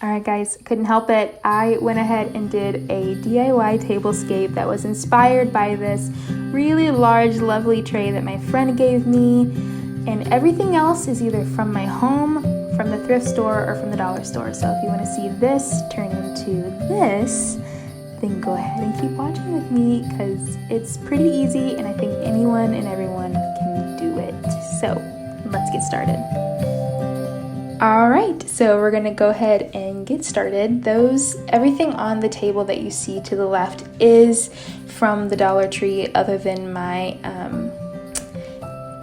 Alright guys, couldn't help it. I went ahead and did a DIY tablescape that was inspired by this really large, lovely tray that my friend gave me. And everything else is either from my home, from the thrift store, or from the dollar store. So if you want to see this turn into this, then go ahead and keep watching with me because it's pretty easy and I think anyone and everyone can do it. So let's get started. Alright, so we're gonna go ahead and get started. Everything on the table that you see to the left is from the Dollar Tree other than my,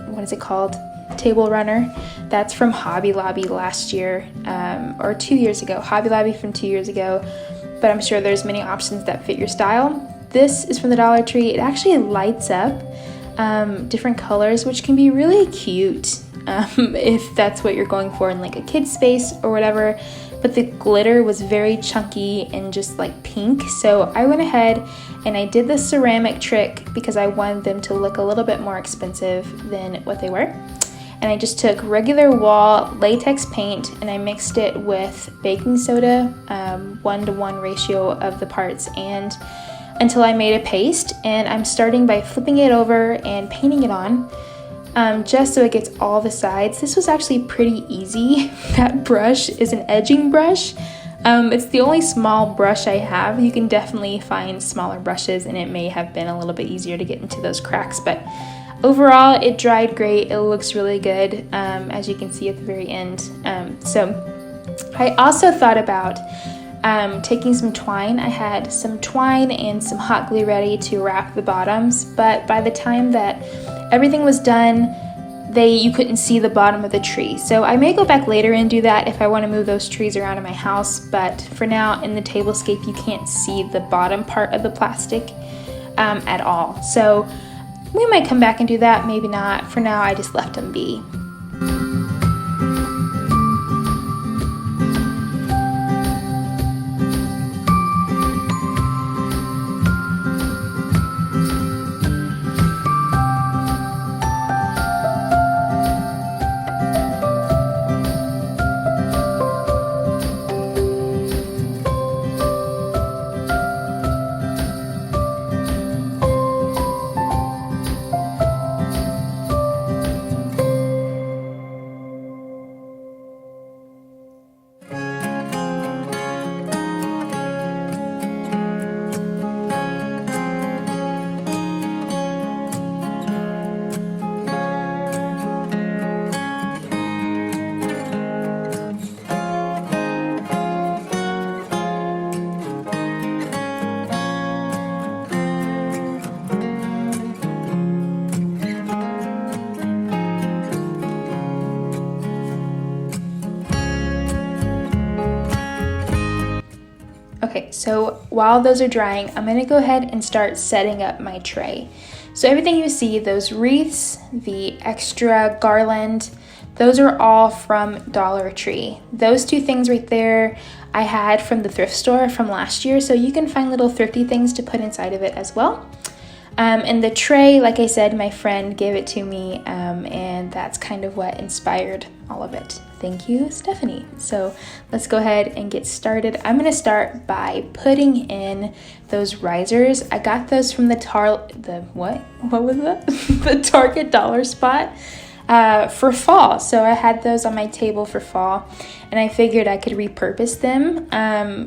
what is it called? Table runner. That's from Hobby Lobby last year, or 2 years ago. Hobby Lobby from 2 years ago, but I'm sure there's many options that fit your style. This is from the Dollar Tree. It actually lights up different colors, which can be really cute. If that's what you're going for in like a kid's space or whatever, but the glitter was very chunky and just like pink, so I went ahead and I did the ceramic trick because I wanted them to look a little bit more expensive than what they were. And I just took regular wall latex paint and I mixed it with baking soda, 1-to-1 ratio of the parts, and until I made a paste. And I'm starting by flipping it over and painting it on. Just so it gets all the sides. This was actually pretty easy. That brush is an edging brush. It's the only small brush I have. You can definitely find smaller brushes and it may have been a little bit easier to get into those cracks, but overall it dried great. It looks really good, as you can see at the very end. So I also thought about taking some twine. I had some twine and some hot glue ready to wrap the bottoms, but by the time that everything was done, you couldn't see the bottom of the tree. So I may go back later and do that if I want to move those trees around in my house, but for now in the tablescape you can't see the bottom part of the plastic at all. So we might come back and do that, maybe not. For now I just left them be. Okay, so while those are drying, I'm gonna go ahead and start setting up my tray. So everything you see, those wreaths, the extra garland, those are all from Dollar Tree. Those two things right there I had from the thrift store from last year, so you can find little thrifty things to put inside of it as well. And the tray, like I said, my friend gave it to me, and that's kind of what inspired all of it. Thank you, Stephanie. So let's go ahead and get started. I'm gonna start by putting in those risers. I got those from the Target dollar spot for fall. So I had those on my table for fall, and I figured I could repurpose them.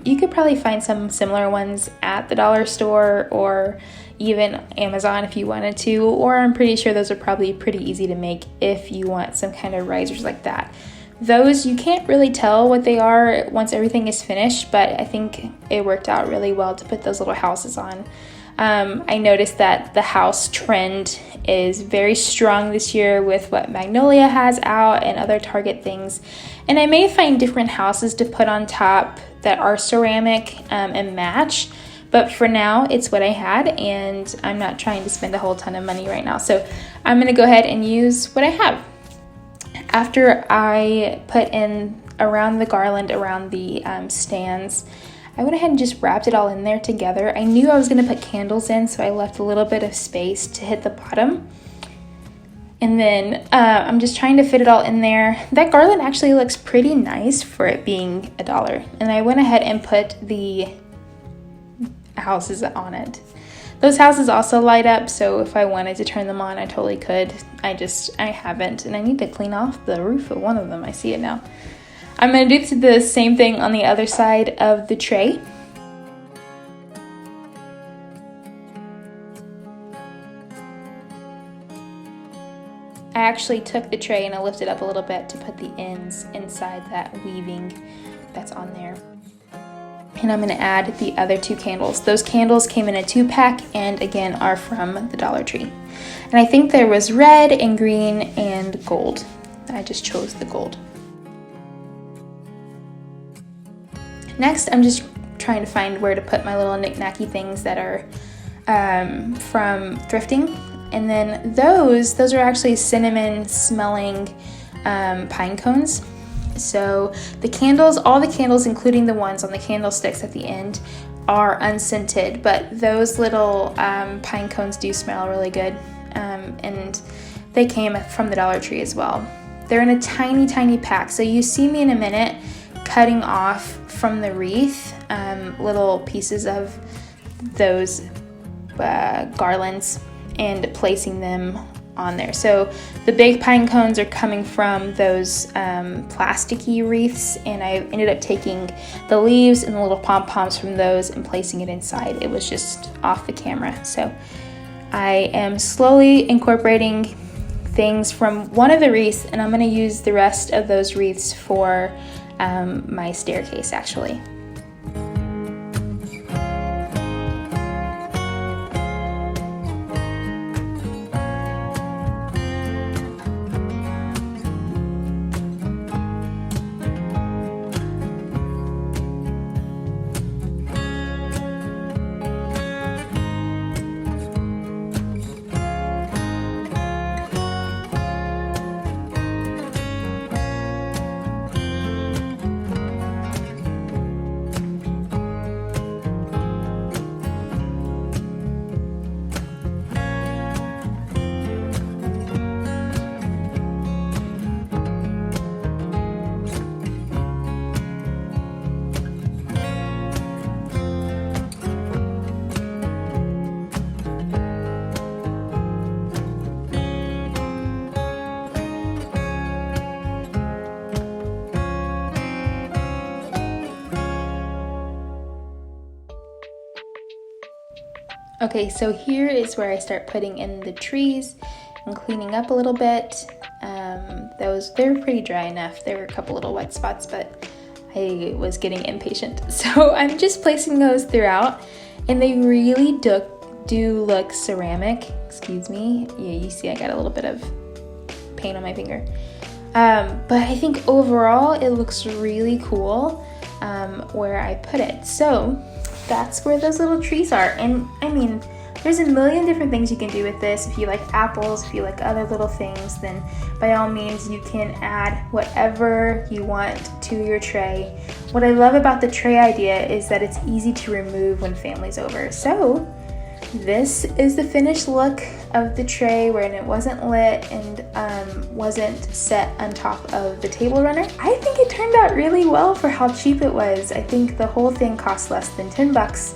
You could probably find some similar ones at the dollar store or even Amazon if you wanted to, or I'm pretty sure those are probably pretty easy to make if you want some kind of risers like that. Those, you can't really tell what they are once everything is finished, but I think it worked out really well to put those little houses on. I noticed that the house trend is very strong this year with what Magnolia has out and other Target things, and I may find different houses to put on top that are ceramic and match. But for now, it's what I had, and I'm not trying to spend a whole ton of money right now. So I'm gonna go ahead and use what I have. After I put in around the garland, around the stands, I went ahead and just wrapped it all in there together. I knew I was gonna put candles in, so I left a little bit of space to hit the bottom. And then I'm just trying to fit it all in there. That garland actually looks pretty nice for it being $1. And I went ahead and put the houses on it. Those houses also light up, so if I wanted to turn them on, I totally could. I haven't, and I need to clean off the roof of one of them. I see it now. I'm gonna do the same thing on the other side of the tray. I actually took the tray and I lifted up a little bit to put the ends inside that weaving that's on there. And I'm going to add the other 2 candles. Those candles came in a 2-pack and again are from the Dollar Tree. And I think there was red and green and gold. I just chose the gold. Next, I'm just trying to find where to put my little knick-knacky things that are from thrifting. And then those are actually cinnamon smelling pine cones. So the candles, all the candles, including the ones on the candlesticks at the end, are unscented, but those little pine cones do smell really good. And they came from the Dollar Tree as well. They're in a tiny, tiny pack. So you see me in a minute cutting off from the wreath little pieces of those garlands and placing them on there. So the big pine cones are coming from those plasticky wreaths, and I ended up taking the leaves and the little pom-poms from those and placing it inside. It was just off the camera. So I am slowly incorporating things from one of the wreaths, and I'm going to use the rest of those wreaths for my staircase actually. Okay, so here is where I start putting in the trees and cleaning up a little bit. They're pretty dry enough. There were a couple little wet spots, but I was getting impatient. So I'm just placing those throughout, and they really do look ceramic. Excuse me. Yeah, you see I got a little bit of paint on my finger. But I think overall it looks really cool where I put it. So that's where those little trees are. And I mean, there's a million different things you can do with this. If you like apples, if you like other little things, then by all means you can add whatever you want to your tray. What I love about the tray idea is that it's easy to remove when family's over. So this is the finished look of the tray when it wasn't lit and wasn't set on top of the table runner. I think it turned out really well for how cheap it was. I think the whole thing cost less than 10 bucks,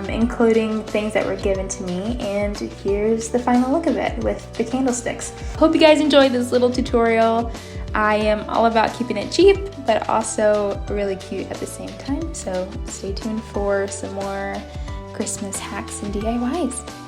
including things that were given to me. And here's the final look of it with the candlesticks. Hope you guys enjoyed this little tutorial. I am all about keeping it cheap, but also really cute at the same time. So stay tuned for some more Christmas hacks and DIYs.